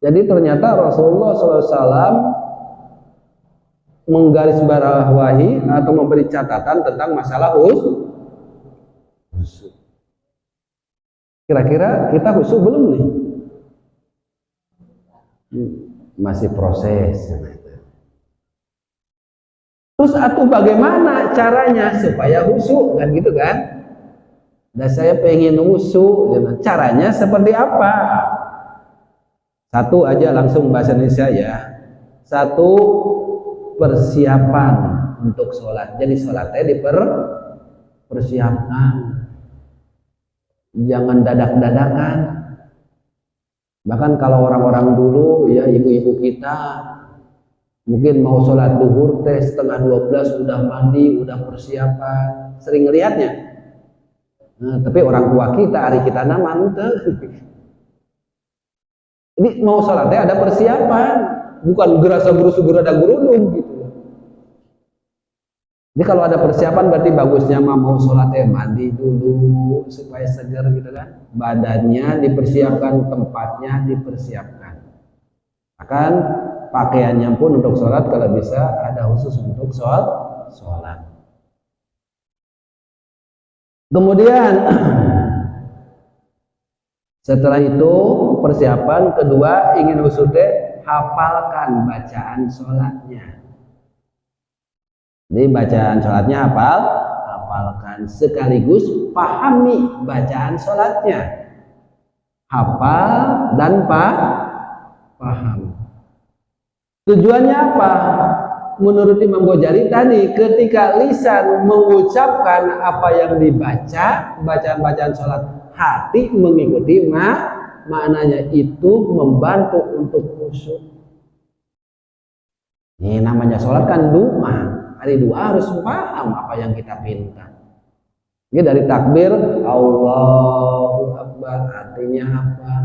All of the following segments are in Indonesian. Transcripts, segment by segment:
Jadi ternyata Rasulullah SAW menggarisbawahi atau memberi catatan tentang masalah khusyuk. Kira-kira kita khusyuk belum nih? Masih proses. Terus bagaimana caranya supaya khusyuk, kan gitu kan? Dan saya pengen khusyuk, caranya seperti apa? Satu aja langsung bahasa Indonesia ya. Satu, persiapan untuk sholat. Jadi sholatnya dipersiapkan. Jangan dadak-dadakan. Bahkan kalau orang-orang dulu ya, ibu-ibu kita mungkin mau sholat duhur teh setengah 12 udah mandi, udah persiapan. Sering ngelihatnya. Nah, tapi orang tua kita, hari kita naman tuh. Jadi mau sholatnya ada persiapan, bukan gerasa gerusu gerada gerudung gitu. Jadi kalau ada persiapan berarti bagusnya mau sholatnya mandi dulu supaya segar gitu kan. Badannya dipersiapkan, tempatnya dipersiapkan. Akan pakaiannya pun untuk sholat kalau bisa ada khusus untuk sholat. Kemudian setelah itu persiapan kedua, ingin khusyuk, hafalkan bacaan sholatnya. Jadi bacaan sholatnya hafalkan, sekaligus pahami bacaan sholatnya. Hafal dan paham. Tujuannya apa? Menurut Imam Ghazali tadi, ketika lisan mengucapkan apa yang dibaca, bacaan-bacaan sholat, hati mengikuti maknanya, itu membantu untuk khusyuk. Ini namanya sholat kan doa. Hari doa harus paham apa yang kita minta. Ini dari takbir Allahu Akbar artinya apa?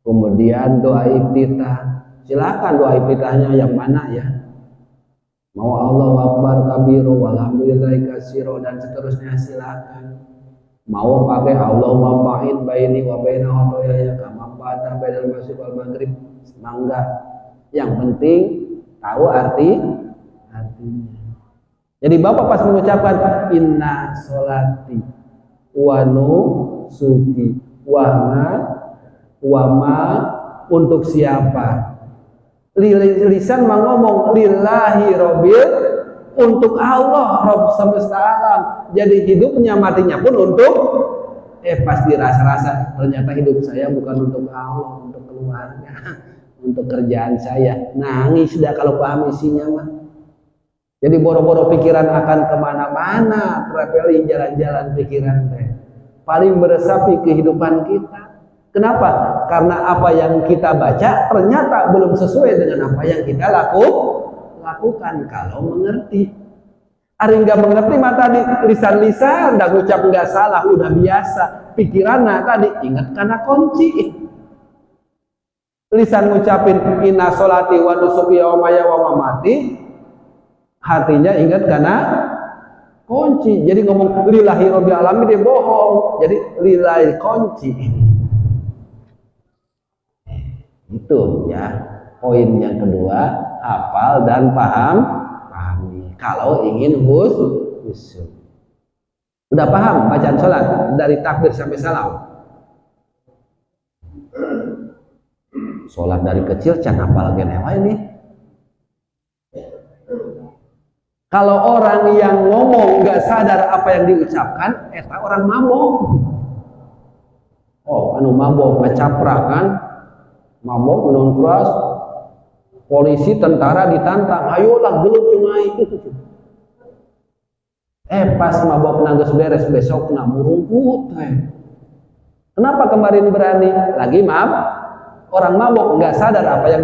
Kemudian doa iftitah. Silakan doa iftitahnya yang mana ya? Mau Allahu Akbar kabiru walhamdulillahi katsiro dan seterusnya silakan. Mau pakai Allahumma ba'id baini wa baina khotoyaya kama ba'adta bainal masyriq wal maghrib, mangga. Yang penting tahu artinya. Jadi Bapak pas mengucapkan inna sholati wa nusuki wa ma untuk siapa? Lisan ngomong lillahi robbil, untuk Allah Rabb semesta alam. Jadi hidupnya matinya pun untuk pas dirasa-rasa ternyata hidup saya bukan untuk Allah, untuk keluarga, untuk kerjaan saya. Nangis dah kalau paham isinya mah. Jadi boro-boro pikiran akan kemana-mana, traveling jalan-jalan pikiran teh. Paling meresapi kehidupan kita. Kenapa? Karena apa yang kita baca ternyata belum sesuai dengan apa yang kita lakukan kalau mengerti. Ari nggak mengerti mah tadi lisan-lisan dah ucap nggak salah udah biasa. Pikiranna tadi ingat karena kunci. Lisan ngucapin inna sholati wa nusuki wa maya wa mamati, hatinya ingat karena kunci. Jadi ngomong lillahi rabbil alamin dia bohong. Jadi lillahi kunci. Itu ya poin yang kedua, hafal dan pahami kalau ingin khusyuk. Udah paham bacaan sholat dari takbir sampai salam? Sholat dari kecil can hafal genewa ini. Kalau orang yang ngomong nggak sadar apa yang diucapkan, eta orang mabok. Oh, anu mabok ngecaprak kan? Mabok menurut keras, polisi tentara ditantang, ayolah gelut cungai. Pas mabok nangis beres besok nak murungkut. Kenapa kemarin berani? Lagi orang mabok nggak sadar apa yang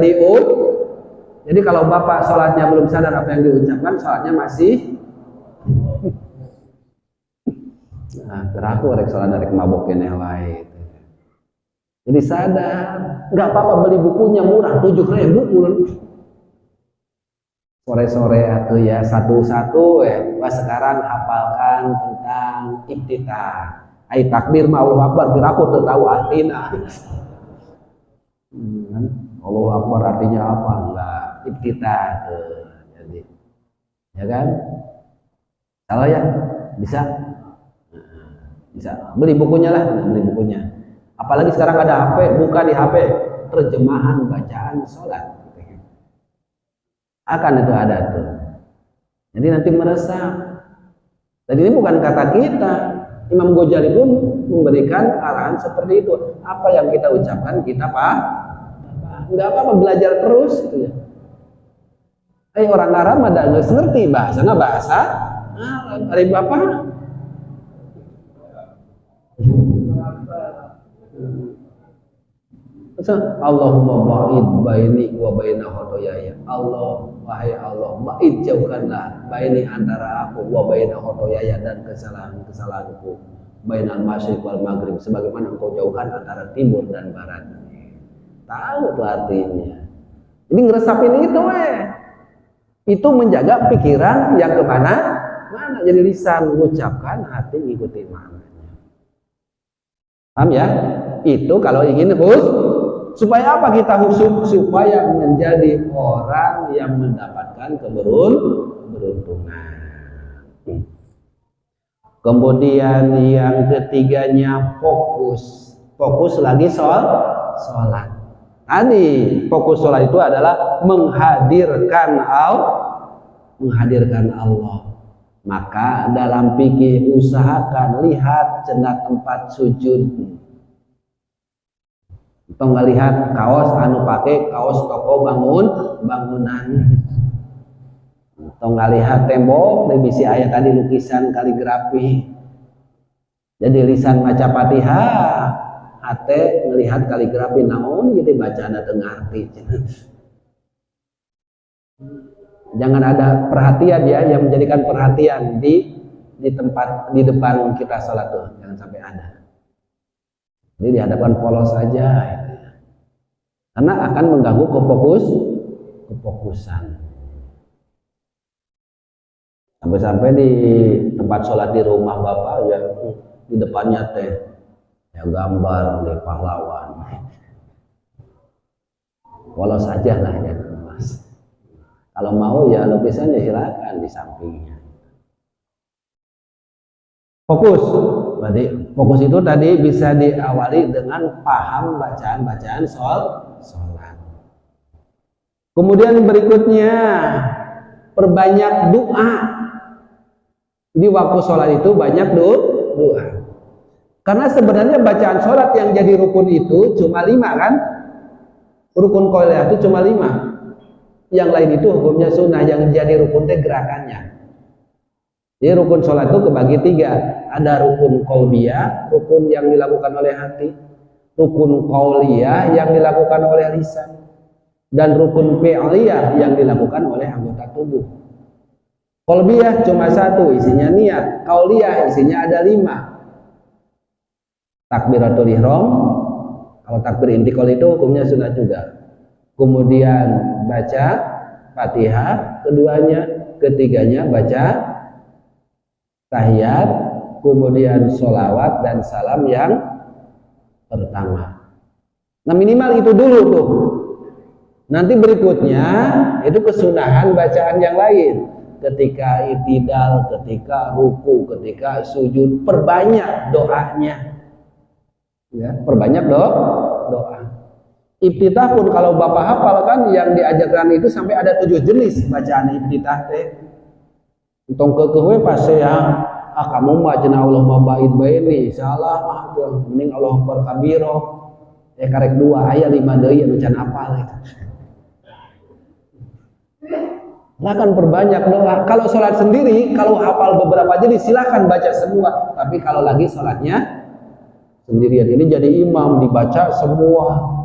Jadi kalau bapak sholatnya belum sadar apa yang diucapkan, sholatnya masih. Nah, teraku rek sholat dari mabok yang lain. Jadi sadar, nggak apa-apa beli bukunya murah 7.000. Sore-sore atau ya satu-satu wah sekarang hafalkan tentang iftitah. Takbir ma Allahu Akbar, biar aku tahu artinya. Allahu Akbar artinya apa? Enggak, iftitah. Jadi, ya kan? Salah ya? Bisa? Bisa. Beli bukunya lah, beli bukunya. Apalagi sekarang ada HP, buka di HP terjemahan bacaan sholat. Akan itu ada tuh. Jadi nanti meresap. Dan ini bukan kata kita. Imam Ghazali pun memberikan arahan seperti itu. Apa yang kita ucapkan kita enggak apa-apa, belajar terus gitu ya. Orang Arab ada nggak ngerti bahasa Arab. Dari Bapak Allahumma ba'id baini wa baina khotoyaya. Allah, wahai Allah, ba'id jauhkanlah baini antara aku wa baina khotoyaya dan kesalahan-kesalahanku, bainal masyriq wal maghrib, sebagaimana engkau jauhkan antara timur dan barat. Tahu tuh artinya. Jadi ngeresapin itu itu menjaga pikiran yang kemana? Mana? Jadi lisan mengucapkan, hati ngikuti maknanya. Paham ya? Itu kalau ingin supaya apa kita khusyuk? Supaya menjadi orang yang mendapatkan keberuntungan. Kemudian yang ketiganya fokus lagi sholat. Tadi fokus sholat itu adalah menghadirkan Allah. Maka dalam fikih usahakan lihat cenah tempat sujud. Atau nggak lihat kaos anu pakai kaos toko bangunan. Atau nggak lihat tembok bisi aya tadi lukisan kaligrafi. Jadi lisan maca Fatihah, hate melihat kaligrafi naon gitu bacaan teu ngarti. Jangan ada perhatian ya, yang menjadikan perhatian di tempat di depan kita salat tuh, jangan sampai ada. Jadi dihadapkan polos saja, karena akan mengganggu kefokusan. Sampai-sampai di tempat sholat di rumah bapak ya di depannya teh ya gambar oleh pahlawan. Polos saja lah ya mas. Kalau mau ya lukisannya silakan di sampingnya. Fokus. Berarti fokus itu tadi bisa diawali dengan paham bacaan-bacaan sholat. Kemudian berikutnya perbanyak doa. Jadi waktu sholat itu banyak doa. Karena sebenarnya bacaan sholat yang jadi rukun itu cuma 5 kan? Rukun qauliyah itu cuma 5. Yang lain itu hukumnya sunnah, yang jadi rukun teh gerakannya. Jadi rukun sholat itu kebagi 3. Ada rukun qauliyah, rukun yang dilakukan oleh hati, rukun qauliyah yang dilakukan oleh lisan, dan rukun fi'liyah yang dilakukan oleh anggota tubuh. Qauliyah cuma 1, isinya niat. Qauliyah isinya ada 5. Takbiratul ihram, kalau takbir intikal itu hukumnya sunnah juga. Kemudian baca Fatihah keduanya, ketiganya baca tahiyat, kemudian sholawat dan salam yang pertama. Nah minimal itu dulu tuh. Nanti berikutnya itu kesunahan bacaan yang lain. Ketika itidal, ketika ruku, ketika sujud, perbanyak doanya. Ya, perbanyak doa. Iftitah pun kalau Bapak hafal kan yang diajarkan itu sampai ada 7 jenis bacaan iftitah teh. Untung kekeuh pas ya kamu mah cenah Allah mabait bae nih salah mending Allah akbar kabiro karek 2 aya 5 deui anu can hafal gitu. Silakan perbanyak doa. Kalau sholat sendiri, kalau hafal beberapa jenis silakan baca semua. Tapi kalau lagi sholatnya sendirian, ini jadi imam dibaca semua.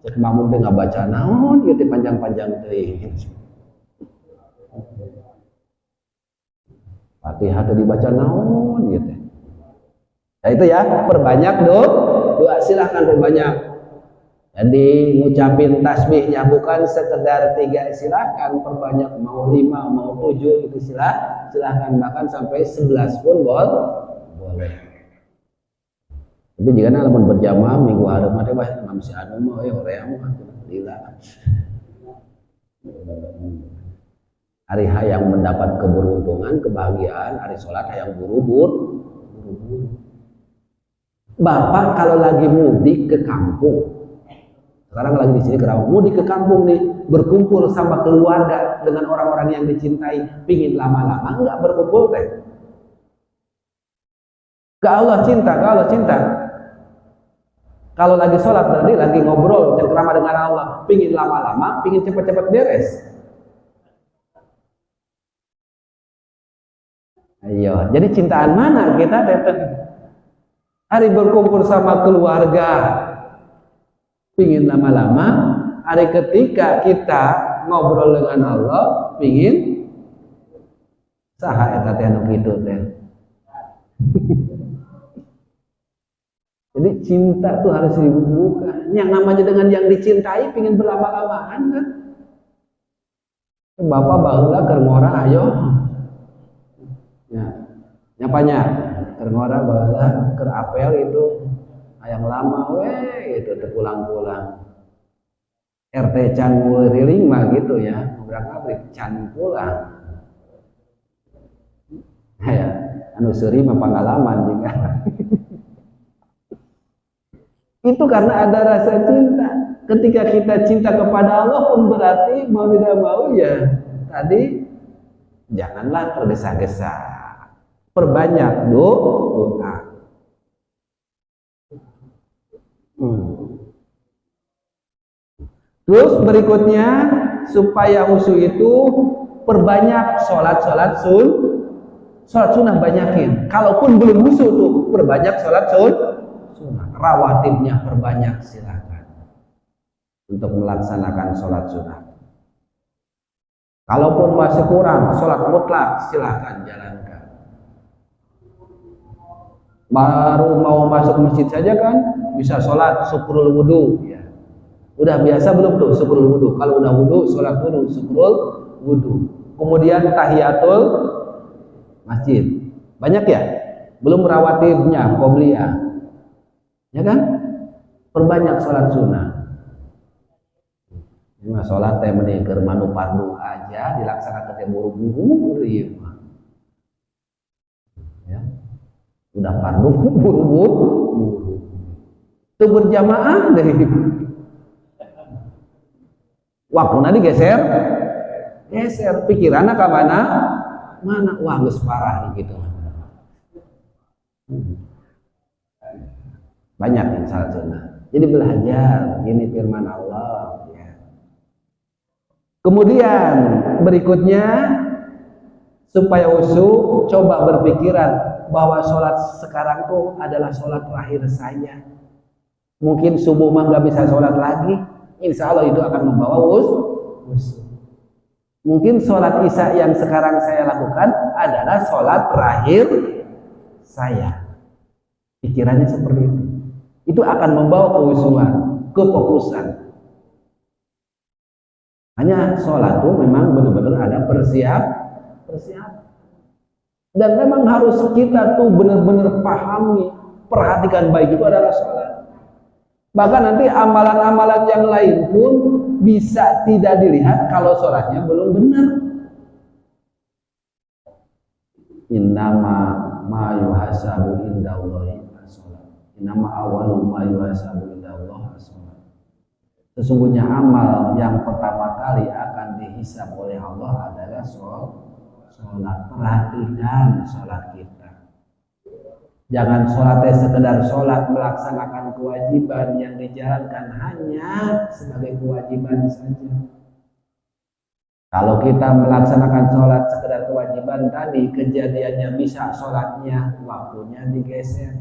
Cek makmum teh ngabaca naon ieu teh panjang-panjang teh. Fatihah teh dibaca naon ieu teh. Nah itu ya, perbanyak doa silahkan perbanyak. Jadi ngucapin tasbihnya bukan sekedar 3, silahkan perbanyak, mau 5, mau 7 itu silahkan, bahkan sampai 11 pun boleh. Tapi jika lamun berjamaah minggu hareup mah teh wah imam si anu mah hoream mah alhamdulillah. Hari yang mendapat keberuntungan, kebahagiaan, hari sholat yang buru-buru. Bapak kalau lagi mudik ke kampung, sekarang lagi di sini Kerawang, mudik ke kampung nih, berkumpul sama keluarga dengan orang-orang yang dicintai, pingin lama-lama enggak berkumpul teh. Ke Allah cinta. Kalau lagi sholat berarti lagi ngobrol, cengkrama dengan Allah, pingin lama-lama, pingin cepat-cepat beres. Ayo, jadi cintaan mana kita tetap hari berkumpul sama keluarga pingin lama-lama, hari ketika kita ngobrol dengan Allah pingin saha eta teh anu kitu teh. Jadi cinta tuh harus dibuka. Yang namanya dengan yang dicintai pingin berlama-lamaan kan. Bapak baheula keur ngora ayo. Ya, nyapanya terngora baheula keur apel itu hayang lama we itu terpulang-pulang. RT can riling mah gitu ya, ngabrak-ngabrik can pulang. Ya, anu seuri mah pengalaman juga. Itu karena ada rasa cinta. Ketika kita cinta kepada Allah pun berarti mau tidak mau ya tadi janganlah tergesa-gesa. Perbanyak doa. Terus berikutnya supaya khusyuk itu perbanyak sholat sunnah banyakin. Kalaupun belum khusyuk tuh perbanyak sholat sunnah. Rawatibnya perbanyak silakan untuk melaksanakan sholat sunnah. Kalaupun masih kurang sholat mutlak silakan jalankan. Baru mau masuk masjid saja kan bisa sholat syukrul wudu ya. Udah biasa belum tuh syukrul wudu? Kalau udah wudu sholat dulu syukrul wudu. Kemudian tahiyatul masjid. Banyak ya? Belum rawatibnya qobliyah. Ya kan? Perbanyak sholat sunnah. Ini sholat teh mending keur manu fardu aja dilaksanakan teh buru-buru ieu mah. Ya. Udah fardu buru-buru. Itu berjamaah deh. Waktunya digeser, pikirannya ke mana? Wah geus parah gitu. Banyak yang salah sunnah. Jadi belajar, ini firman Allah. Ya. Kemudian berikutnya supaya khusyuk, coba berpikiran bahwa sholat sekarang tuh adalah sholat terakhir saya. Mungkin subuh mah nggak bisa sholat lagi, insya Allah itu akan membawa khusyuk. Mungkin sholat isya yang sekarang saya lakukan adalah sholat terakhir saya. Pikirannya seperti itu. Itu akan membawa kekhusyuan, kefokusan. Hanya sholat itu memang benar-benar ada persiapan. Dan memang harus kita tuh benar-benar pahami, perhatikan baik itu adalah sholat. Bahkan nanti amalan-amalan yang lain pun bisa tidak dilihat kalau sholatnya belum benar. Innama ma yuhasabu indallahi as-sholat. Innama awwalu ma yuhasabu indallahi as-sholat. Sesungguhnya amal yang pertama kali akan dihisab oleh Allah adalah sholat. Perhatikan sholat kita. Jangan sholatnya sekedar sholat melaksanakan kewajiban yang dijalankan hanya sebagai kewajiban saja. Kalau kita melaksanakan sholat sekedar kewajiban tadi, kejadiannya bisa sholatnya waktunya digeser.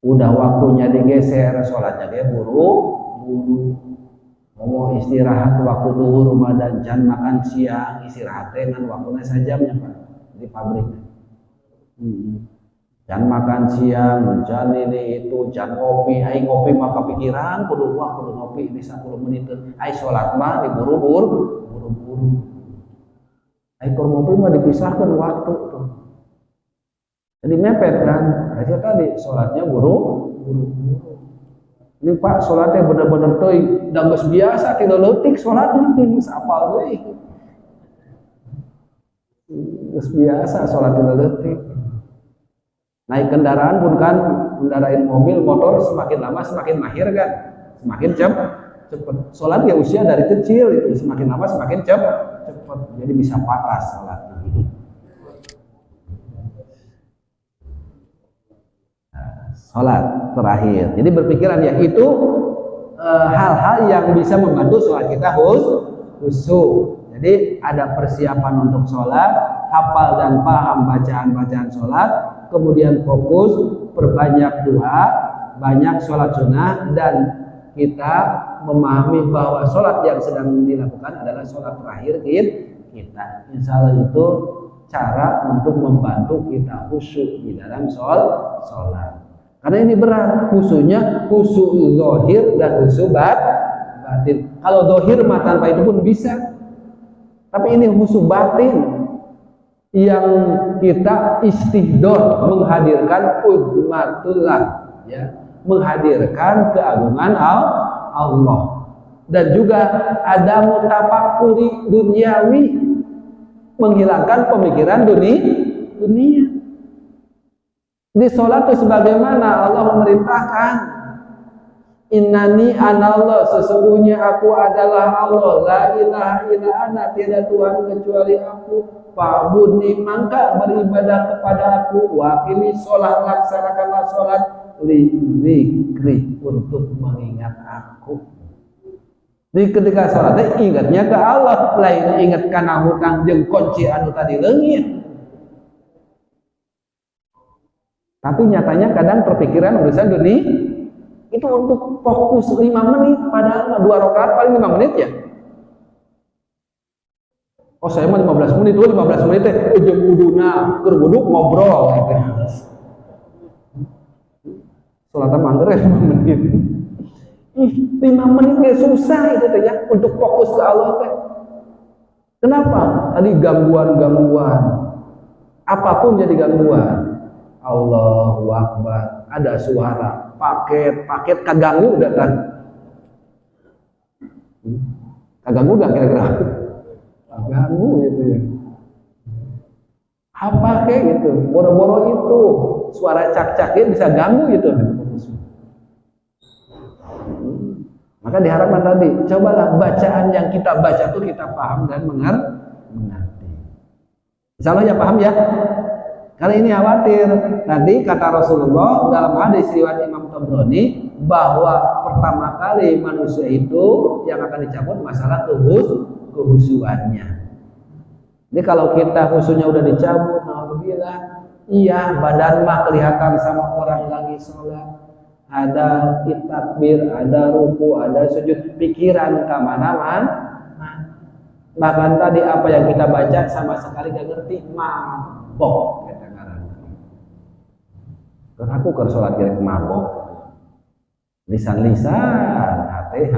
Udah waktunya digeser, sholatnya dia buru-buru. Mau istirahat waktu duhur dan jangan makan siang, istirahat dengan waktunya sajamnya Pak di pabrik. Jangan makan siang, jangan ini itu, jangan ngopi. Ai ngopi mah kepikiran, kudu ngopi di 10 menit. Ai sholat mah diburu-buru. Ai kur ngopi mah dipisahkan waktu tuh. Jadi mepet kan? Aja tadi sholatnya buru-buru. Ini Pak sholatnya bener-bener tuh dan biasa tidak letik sholatnya geus apal deui. Geus biasa sholat tidak letik. Naik kendaraan pun kan kendarain mobil, motor semakin lama semakin mahir kan, semakin cepat. Sholat ya usia dari kecil itu semakin lama semakin cepat, jadi bisa patah sholat. Sholat terakhir. Jadi berpikiran ya itu hal-hal yang bisa membantu sholat kita khusyuk. Jadi ada persiapan untuk sholat, hafal dan paham bacaan-bacaan sholat, kemudian fokus, perbanyak doa, banyak sholat sunnah, dan kita memahami bahwa sholat yang sedang dilakukan adalah sholat terakhir kita. Insya Allah itu cara untuk membantu kita khusyuk di dalam sholat. Karena ini berat, khusyuknya khusyuk zahir dan khusyuk batin. Kalau zahir mah tanpa itu pun bisa. Tapi ini khusyuk batin yang kita istihdor, menghadirkan udmatullah, ya, menghadirkan keagungan Allah. Dan juga ada mutafakuri duniawi, menghilangkan pemikiran dunia. Di sholat itu sebagaimana Allah memerintahkan, innani anallah, sesungguhnya aku adalah Allah, la ilaha illa ana, tiada Tuhan kecuali aku, fa'budni, maka beribadah kepada aku, wa aqimi sholat, laksanakanlah sholat, li dzikri, untuk mengingat aku. Jadi ketika sholat ingatnya ke Allah, lain ingat kana hutang jeung kunci anu tadi leungit. Tapi nyatanya kadang perpikiran urusan dunia itu untuk fokus 5 menit, padahal 2 rakaat paling 5 menit ya. Oh saya mah 15 menit, 15 menit teh jeung wuduna, keur wudu ngobrol gitu. Salat mangger 5 menit. 5 menit ge susah itu teh ya untuk fokus ke Allah teh. Kenapa? Tadi gangguan-gangguan. Apapun jadi gangguan. Allahu Akbar, ada suara paket kaganggu udah kan? Kaganggu udah kira-kira? Kaganggu gitu ya. Apa kayak gitu? Boro-boro itu suara cak-caknya bisa ganggu gitu. Maka diharapkan tadi, cobalah bacaan yang kita baca itu kita paham dan mengerti. Insya Allah ya paham ya. Karena ini khawatir. Tadi kata Rasulullah dalam hadis riwayat Imam Tabrani bahwa pertama kali manusia itu yang akan dicabut masalah kehusuannya. Jadi kalau kita khusyuknya udah dicabut, alhamdulillah, iya badan mah kelihatan sama orang lagi sholat, ada takbir, ada ruku, ada sujud, pikiran kemana-mana. Bahkan tadi apa yang kita baca sama sekali gak ngerti, mabok. Aku ke sholat kira mabok, lisan-lisan, hati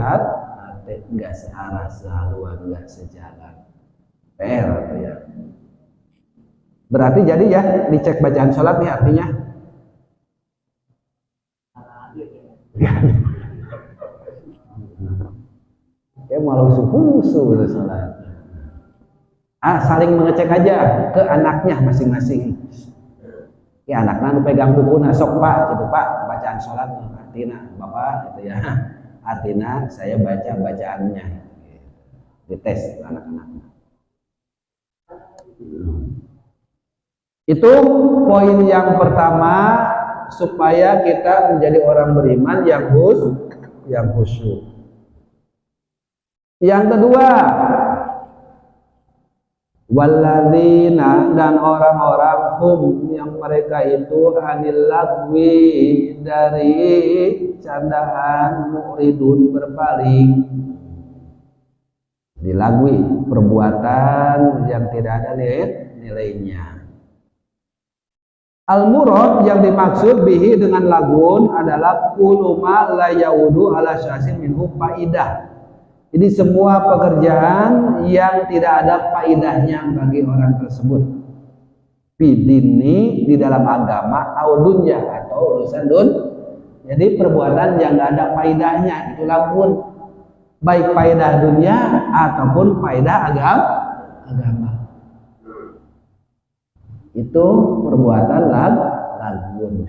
nggak searah, sehaluan, nggak sejalan, PR ya. Berarti jadi ya dicek bacaan sholat nih artinya. Kayak malu suhu sholat. Saling mengecek aja ke anaknya masing-masing. Ya anaknya nu pegang buku sok Pak gitu Pak bacaan sholat artina Bapak gitu ya, artina saya baca bacaannya dites anak-anaknya. Itu poin yang pertama supaya kita menjadi orang beriman yang khusyuk. Yang kedua, walladzina, dan orang-orang hum yang mereka itu anil lagwi, dari candaan, muridun, berpaling. Dilagwi, perbuatan yang tidak ada nilainya. Al-murad yang dimaksud bihi dengan lagun adalah kuluma la yaudu ala syasin minhu faidah. Jadi semua pekerjaan yang tidak ada faidahnya bagi orang tersebut. Bidini, di dalam agama, atau dunia, atau urusan Jadi perbuatan yang nggak ada faedahnya itu lagun, baik faedah dunia ataupun faedah agama. Itu perbuatan lagun.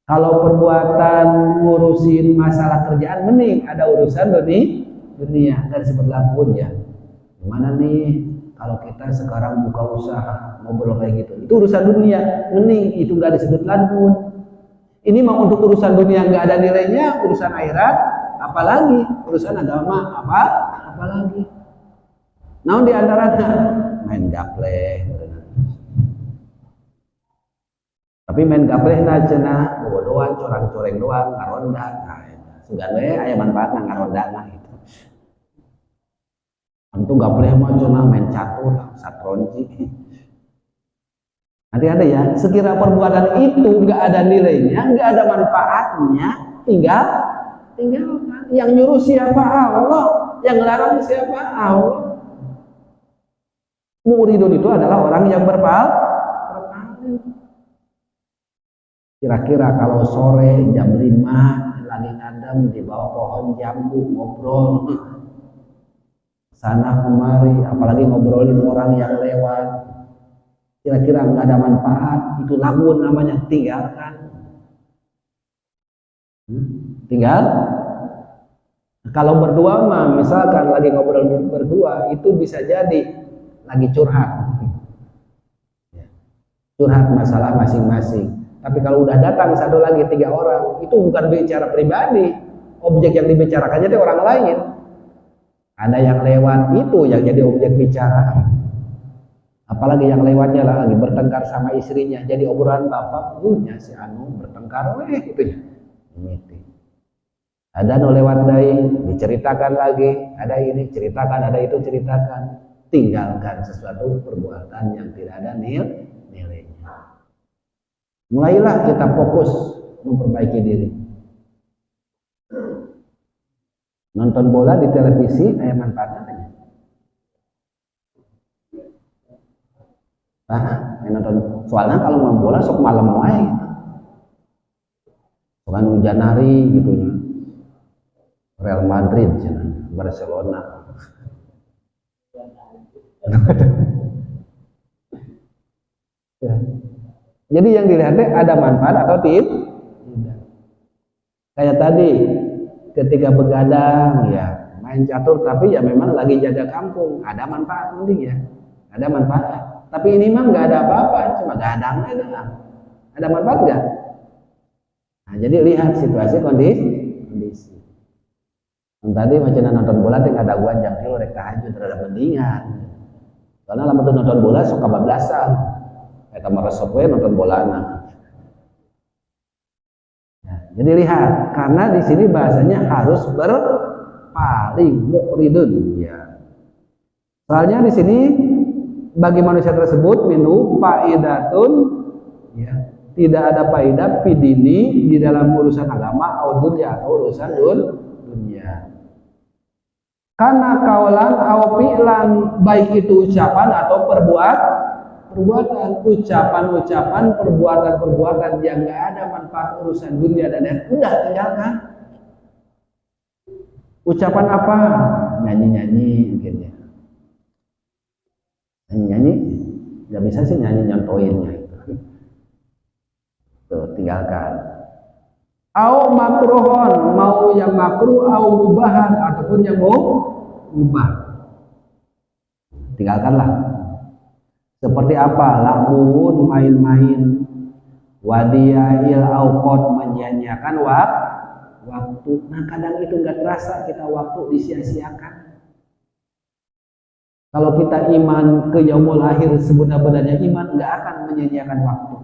Kalau perbuatan ngurusin masalah kerjaan mending ada urusan dunia dari disebut lagun ya. Gimana nih kalau kita sekarang buka usaha ngobrol kayak gitu, itu urusan dunia, mending itu nggak disebut lagun. Ini mau untuk urusan dunia nggak ada nilainya, urusan akhirat apalagi, urusan agama apalagi. Nah di antaranya main gapleh. Tapi main gapleh na cenah bobodohan, corang-coreng doang, ngaronda. Nah, sugan we aya manfaatna ngaronda na gitu. Antu gapleh mah cenah main catur, satronci. Nanti ada ya, sekira perbuatan itu nggak ada nilainya, nggak ada manfaatnya, tinggalkan. Yang nyuruh siapa? Allah. Yang larang siapa? Allah. Muridun itu adalah orang yang berpaling. Kira-kira kalau sore jam 5 lagi ngadem di bawah pohon jambu ngobrol sana kemari, apalagi ngobrolin orang yang lewat, kira-kira nggak ada manfaat, itu lagun namanya, tinggalkan. Tinggal. Kalau berdua mah, misalkan lagi ngobrol berdua, itu bisa jadi lagi curhat masalah masing-masing. Tapi kalau udah datang satu lagi 3 orang, itu bukan bicara pribadi, objek yang dibicarakannya itu orang lain. Ada yang lewat, itu yang jadi objek bicara. Apalagi yang lewatnya lagi bertengkar sama istrinya, jadi obrolan bapak, si anu bertengkar, gitu ya. Ada no lewat dai, diceritakan lagi, ada ini ceritakan, ada itu ceritakan. Tinggalkan sesuatu perbuatan yang tidak ada nilainya. Mulailah kita fokus memperbaiki diri. Nonton bola di televisi, ada manfaatnya. Nonton, soalnya kalau main bola sok malam wae gitu. Bukan hujan hari gitu ya. Real Madrid, Barcelona. Ya. Jadi yang dilihatnya ada manfaat atau tidak. Kayak tadi ketika begadang ya main catur, tapi ya memang lagi jaga kampung, ada manfaat mending ya, ada manfaat. Tapi ini mah nggak ada apa-apa, cuma gadang aja. Ada manfaat nggak? Nah, jadi lihat situasi kondisi. Tadi macam nonton bola tinggal ada gua jam kilo rek tahajud terhadap mendingan. Karena lama tuh nonton bola suka bablasan. Kita meresep we nonton bola. Nah, jadi lihat, karena di sini bahasanya harus berpaling, muqridun ya. Soalnya di sini bagi manusia tersebut minhu faidatun ya, tidak ada faedah fidini di dalam urusan agama atau dunia atau urusan dunia. Karena kaulan au fi'lan, baik itu ucapan atau perbuatan, ucapan-ucapan, perbuatan-perbuatan yang nggak ada manfaat urusan dunia dan akhirat, udah tinggalkan. Ucapan apa? Nyanyi-nyanyi mungkin ya. Nyanyi, nggak bisa sih nyanyi nyontoinnya. Tuh, tinggalkan. Au makruhon, mau yang makruh, au mubahan, ataupun yang mau mubah, tinggalkanlah. Seperti apa? Lahun, main-main, wadiyail auqat, menyanyiakan waktu. Nah kadang itu nggak terasa kita waktu disia-siakan. Kalau kita iman ke yaumul akhir, sebenar-benarnya iman, nggak akan menyanyiakan waktu.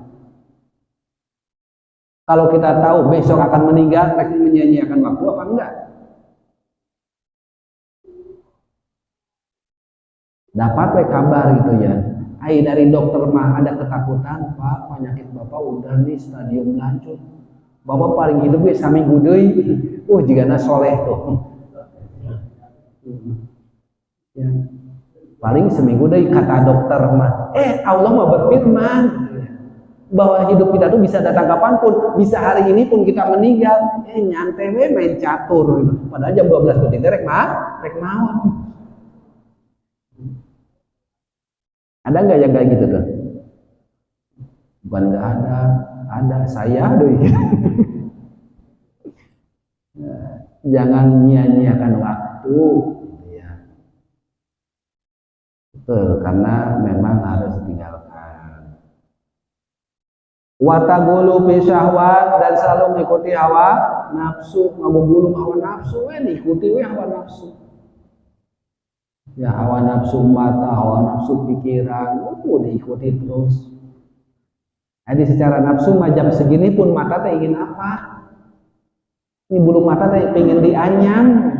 Kalau kita tahu besok akan meninggal, akan menyanyiakan waktu apa enggak? Dapat kabar gitu ya. Dari dokter mah ada ketakutan, Pak, penyakit Bapak udah nih stadium lanjut. Bapak paling hidup saminggu deui. Jigana soleh tuh. Ya. Paling seminggu deui kata dokter mah. Allah mah berfirman. bahwa hidup kita tuh bisa datang kapanpun, bisa hari ini pun kita meninggal. Nyantai we main catur gitu. Padahal jam 12 detik rek mawon. Ada nggak yang kayak gitu tuh? Bukan nggak ada saya doi. Jangan nyia-nyiakan waktu, ya. Betul, karena memang harus ditinggalkan. Watagulu bisyahwat, dan selalu mengikuti hawa nafsu, ngabulung hawa nafsu, ikuti hawa nafsu. Ya hawa nafsu mata, hawa nafsu pikiran, diikuti terus. Jadi secara nafsu jam segini pun mata teh ingin apa? Ini bulu mata teh pengen dianyam,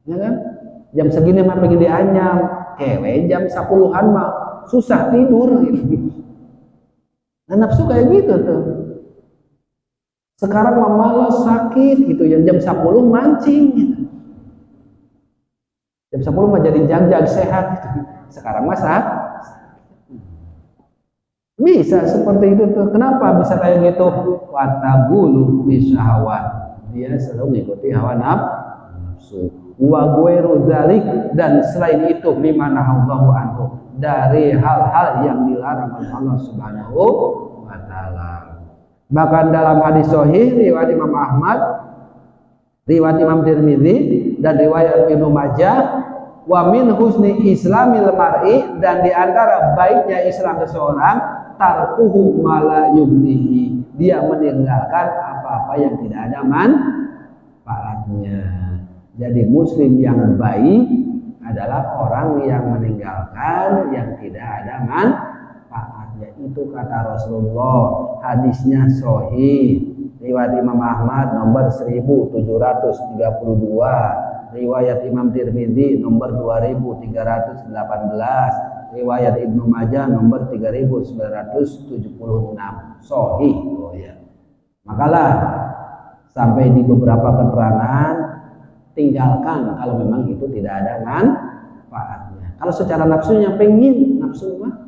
ya kan? Jam segini mah pengen dianyam, kewe jam 10-an mah susah tidur gitu. Nah, nafsu kayak gitu tuh. Sekarang mah malas sakit gitu ya, jam 10 mancing gitu. Jam 10 mah jadi jag-jag sehat gitu. Sekarang mah bisa seperti itu tuh. Kenapa bisa kayak gitu? Watagulu bisyahwat. Dia selalu mengikuti hawa nafsu. Wa ghairu dzalik, dan selain itu mimana Allahu anhu, dari hal-hal yang dilarang oleh Allah Subhanahu wa taala. Bahkan dalam hadis sahih riwayat Imam Ahmad, riwayat Imam Tirmidzi, dan riwayat Ibnu Majah, wa min husni islamil mar'i, dan di antara baiknya Islam seseorang, tarkuhu mala yugnihi, dia meninggalkan apa-apa yang tidak ada manfaatnya. Jadi muslim yang baik adalah orang yang meninggalkan yang tidak ada manfaatnya. Itu kata Rasulullah, hadisnya sahih, riwayat Imam Ahmad nomor 1732, riwayat Imam Tirmidzi nomor 2318, riwayat Ibnu Majah nomor 3976, sahih. Ya. Makalah sampai di beberapa keterangan, tinggalkan kalau memang itu tidak ada manfaatnya. Kalau secara nafsunya pengen, nafsu mah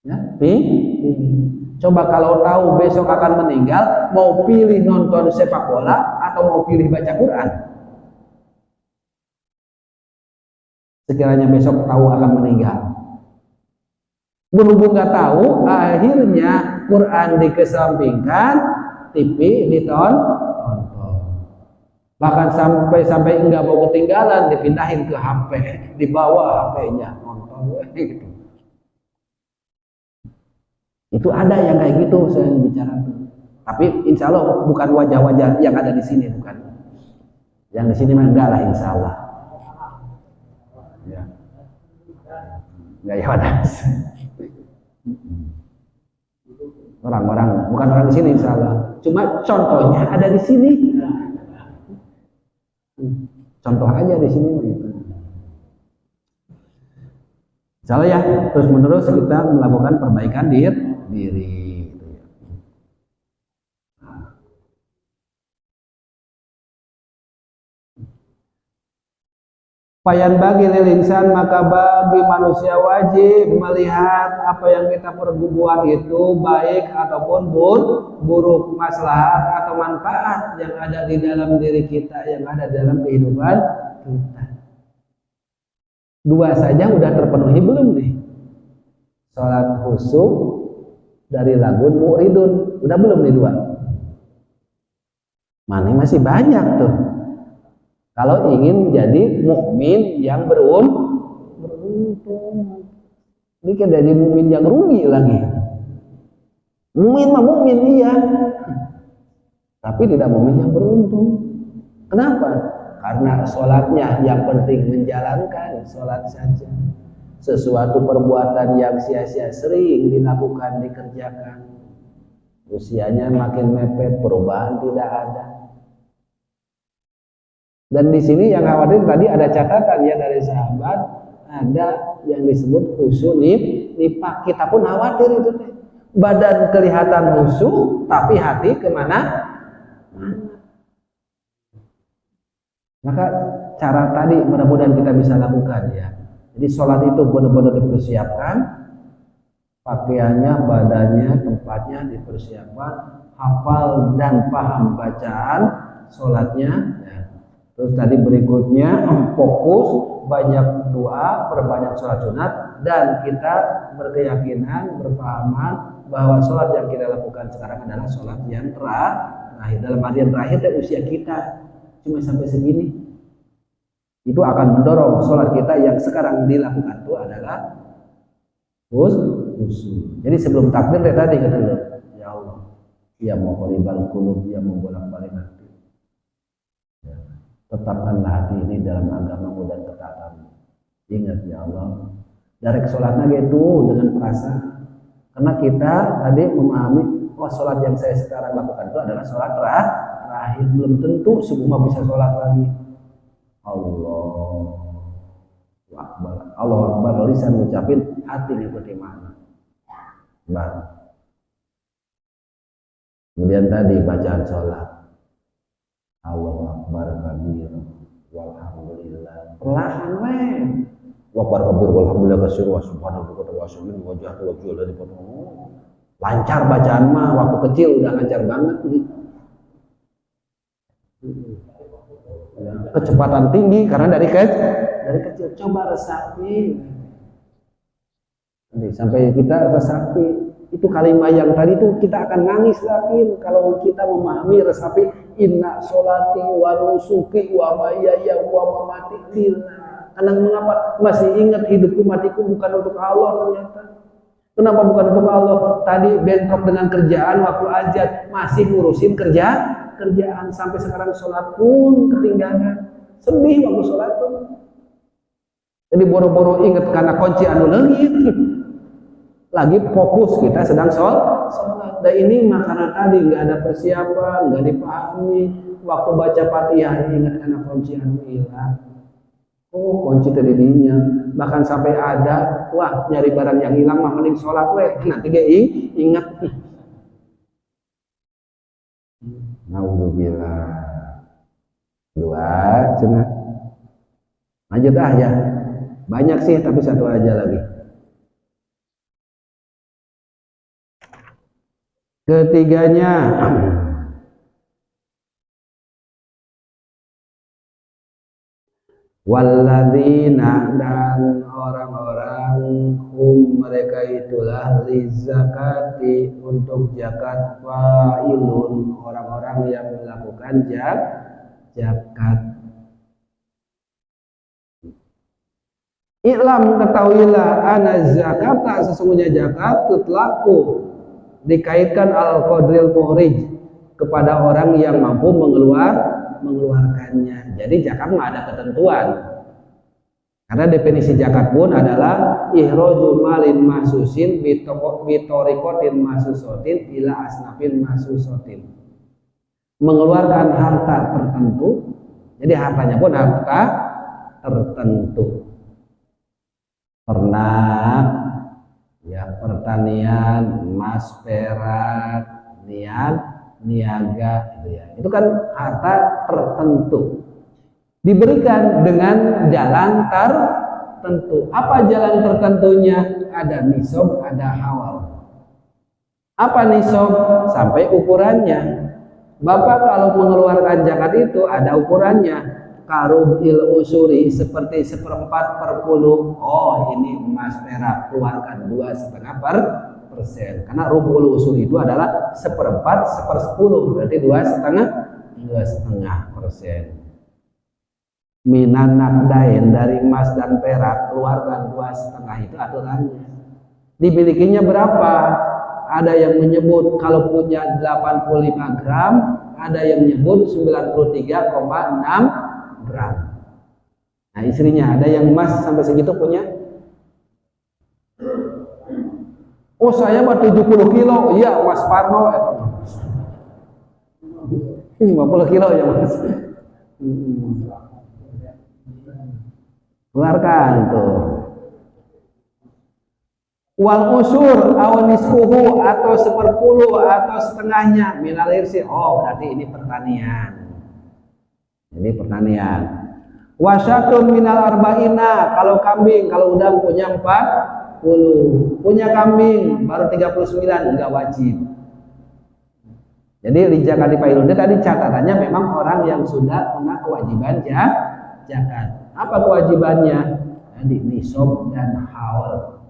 ya pengen. Coba kalau tahu besok akan meninggal, mau pilih nonton sepak bola atau mau pilih baca Quran? Sekiranya besok tahu akan meninggal, berhubung nggak tahu, akhirnya Quran dikesampingkan, TV ditonton. Bahkan sampai nggak mau ketinggalan, dipindahin ke HP, dibawa HP-nya nonton gitu. Itu ada yang kayak gitu saya bicara. Tapi insya Allah bukan wajah-wajah yang ada di sini, bukan. Yang di sini mah enggak lah, insya Allah. Ya. Enggak ya ada. Orang-orang bukan orang di sini, insya Allah. Cuma contohnya ada di sini. Contoh aja di sini begitu. Insyaallah ya, terus menerus kita melakukan perbaikan diri. Payan bagi lil insan, maka bagi manusia wajib melihat apa yang kita perbuat itu baik ataupun buruk, maslahat atau manfaat yang ada di dalam diri kita, yang ada dalam kehidupan kita. Dua saja udah terpenuhi belum nih? Salat khusyuk dari lagun mu'ridun, udah belum nih dua? Mana masih banyak tuh. Kalau ingin jadi mukmin yang beruntung, ini kan jadi mukmin yang rugi lagi. Mukmin mah mukmin iya, tapi tidak mukmin yang beruntung. Kenapa? Karena sholatnya yang penting menjalankan sholat saja. Sesuatu perbuatan yang sia-sia sering dilakukan, dikerjakan. Usianya makin mepet, perubahan tidak ada. Dan di sini yang khawatir tadi ada catatan ya dari sahabat, ada yang disebut khusyuk nifaq. Kita pun khawatir itu teh. Badan kelihatan khusyuk, tapi hati kemana? Maka cara tadi mudah-mudahan kita bisa lakukan ya. Jadi sholat itu benar-benar dipersiapkan, pakaiannya, badannya, tempatnya dipersiapkan, hafal dan paham bacaan sholatnya. Ya. Terus tadi berikutnya fokus, banyak doa, perbanyak sholat sunat, dan kita berkeyakinan, berpahaman bahwa sholat yang kita lakukan sekarang adalah sholat yang terakhir. Dalam artian terakhir dari usia kita cuma sampai segini. Itu akan mendorong sholat kita yang sekarang dilakukan itu adalah khusyuk. Jadi sebelum takbir tadi kata Allah, ya Allah, ya muqallibal qulub, ya membolak-balik hati. Ya. Tetapkanlah hati ini dalam agamamu dan ketaatanmu. Ingat ya Allah, dari sholatnya itu dengan perasaan. Karena kita tadi memahami, sholat yang saya sekarang lakukan itu adalah sholat terakhir. Belum tentu semua bisa sholat lagi. Allahu Akbar, Allahu Akbar, lisan ngucapin, hati ngikuti makna. Kemudian tadi bacaan sholat, Allahu Akbar kabir, walhamdulillah, perlahan weh. Akbar kabir, walhamdulillah kasir, wa subhanahu wa ta'ala, wajah dari potong. Lancar bacaan mah, waktu kecil udah lancar banget. Kecepatan tinggi karena dari kecil. Coba resapi. Sampai kita resapi. Itu kalimat yang tadi itu kita akan nangis lagi kalau kita memahami resapi inna sholati wa nusuki wa mahyaya wa mamati lillah. Karena mengapa masih ingat hidupku matiku bukan untuk Allah ternyata. Kenapa bukan untuk Allah? Tadi bentrok dengan kerjaan waktu ajat, masih ngurusin kerjaan sampai sekarang sholat pun ketinggalan. Sedih waktu sholat pun. Jadi boro-boro ingat karena kunci anu leungit. Lagi fokus kita sedang sholat. Dan ini makanan tadi nggak ada persiapan, nggak dipahami. Waktu baca Fatihah ingat karena kunci anu hilang. Oh, kunci tadi dinya. Bahkan sampai ada, wah nyari barang yang hilang mah mending sholat weh. Nanti gak ingat. Nauzubillah. Dua, cenah. Lanjut ya. Banyak sih tapi satu aja lagi. Ketiganya walladzina, dan orang-orang mereka itulah lizakati, untuk zakat fa'ilun, orang-orang yang melakukan zakat. I'lam, ketahuilah, ana zakat, tak sesungguhnya zakat tutlaku, dikaitkan al-qadril muhrij, kepada orang yang mampu mengeluarkannya. Jadi zakat mah ada ketentuan. Karena definisi zakat pun adalah ihraju malin mahsusin bitorikotin mahsusotin ila asnafin mahsusotin. Mengeluarkan harta tertentu. Jadi hartanya pun harta tertentu. Ternak, ya pertanian, emas, perak, niaga, gitu ya. Itu kan harta tertentu. Diberikan dengan jalan tertentu. Apa jalan tertentunya? Ada nisab, ada hawal. Apa nisab? Sampai ukurannya. Bapak kalau mengeluarkan zakat itu ada ukurannya. Karubil usuri, seperti 1/4/10. Oh, ini emas perak, keluarkan 2,5%. Karena rubul usuri itu adalah 1/4/10, berarti 2,5%. Minan nakdain, dari emas dan perak keluarkan 2,5, itu aturannya. Dimilikinya berapa? Ada yang menyebut kalau punya 85 gram, ada yang menyebut 93,6 gram. Nah istrinya ada yang emas sampai segitu punya. Oh saya mah 70 kilo, iya Mas Parno 50 kilo ya Mas. Keluarkan tuh. Wal usur awaniskuhu, atau 1/10 atau setengahnya minal irsi. Oh berarti ini pertanian. Jadi pertanian. Wasyatun minal arba'ina, kalau kambing, kalau udang punya 40. Punya kambing baru 39 enggak wajib. Jadi li zakati failun tadi catatannya memang orang yang sudah punya kewajiban zakat. Apa kewajibannya? Tadi nisab dan haul.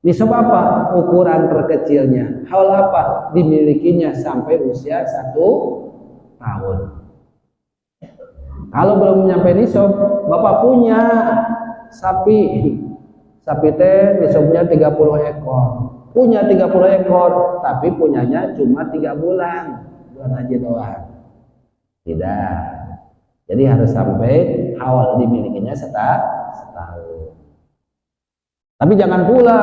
Nisab apa? Ukuran terkecilnya. Haul apa? Dimilikinya sampai usia 1 tahun. Kalau belum nyampe nisab, Bapak punya sapi. Sapi teh nisabnya 30 ekor. Punya 30 ekor, tapi punyanya cuma 3 bulan. Bulan haji doang. Tidak. Jadi harus sampai haul dimilikinya setahun. Tapi jangan pula,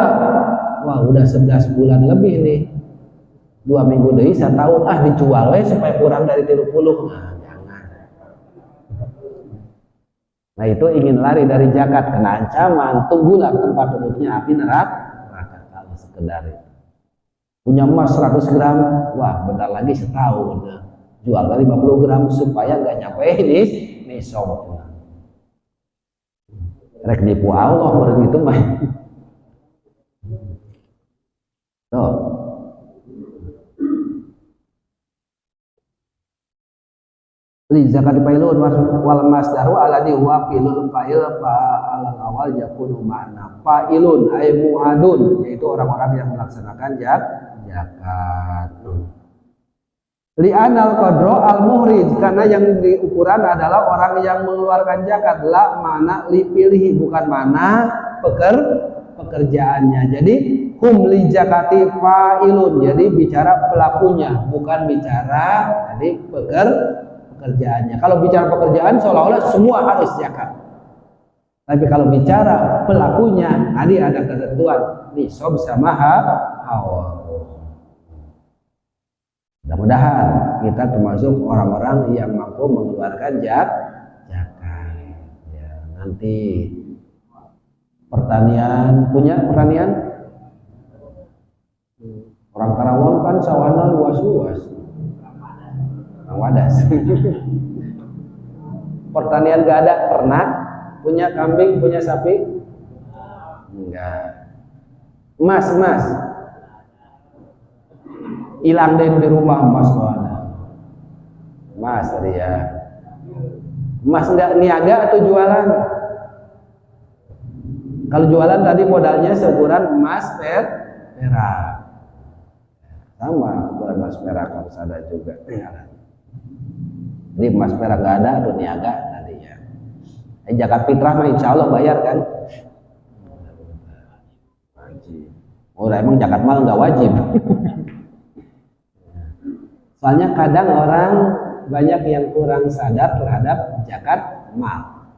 wah udah 11 bulan lebih nih. 2 minggu deui setahun dijual supaya kurang dari 30. Jangan. Nah itu ingin lari dari zakat kena ancaman, tunggulah tempat duduknya api neraka kalau sekedar itu. Punya emas 100 gram, wah bentar lagi setahun jual dari 50 gram supaya nggak nyampe ini nisab. Rek nipu Allah begitu mah. Tuh. Li zakat failun wal masdaru alladhi huwa filul fa'il alal awal yakunu ma'na fa'ilun ay mu'adun, yaitu orang-orang yang melaksanakan zakat. Li anal qadra al muhrij, karena yang diukuran adalah orang yang mengeluarkan zakat. La mana li pilih, bukan mana pekerjaannya. Jadi hum li zakati fa'ilun, jadi bicara pelakunya, bukan bicara jadi pekerjaannya. Kalau bicara pekerjaan seolah-olah semua harus zakat. Tapi kalau bicara pelakunya, tadi ada ketentuan nisab sama haul. Mudah-mudahan kita termasuk orang-orang yang mampu mengeluarkan zakat. Ya, nanti pertanian, punya pertanian? Orang Karawang kan sawahnya luas-luas. Wadas. Pertanian gak ada, ternak, punya kambing, punya sapi? Enggak. Emas. Hilang deh di rumah emas soalnya. Emas tadi ya. Emas enggak niaga atau jualan? Kalau jualan tadi modalnya seukuran emas perak. Sama ukuran emas perak harus ada juga. Jadi emas perak nggak ada atau niaga tadi ya. Zakat fitrah mah insya Allah bayar kan? Wajib. Oh emang zakat mal nggak wajib. Soalnya kadang orang banyak yang kurang sadar terhadap zakat mal.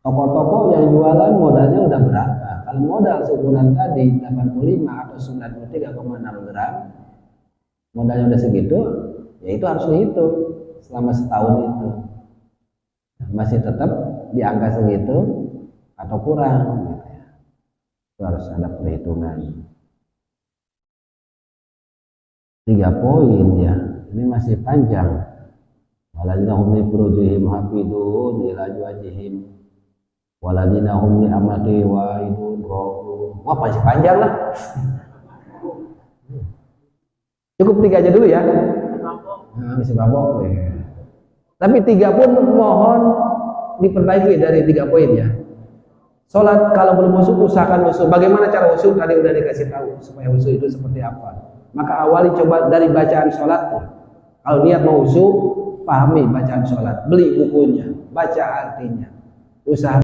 Toko-toko yang jualan modalnya udah berapa? Kalau modal seukuran tadi 85 atau 93,6 gram, modalnya udah segitu, ya itu harus dihitung selama setahun itu. Masih tetap di angka segitu atau kurang gitu ya. Itu harus ada perhitungan. 3 poin ya. Ini masih panjang. Waladina hum li furujihim hafidun ila azwajihim waladina hum li amati waidun rohum. Wah masih panjang lah. Cukup 3 aja dulu ya. Nah, masih mabok ya. Tapi 3 pun mohon diperbaiki dari 3 poin ya. Sholat kalau belum wudu usahakan wudu. Bagaimana cara wudu tadi udah dikasih tahu supaya wudu itu seperti apa. Maka awali coba dari bacaan sholatnya. Kalau niat mau wudu, pahami bacaan sholat, beli bukunya, baca artinya, usaha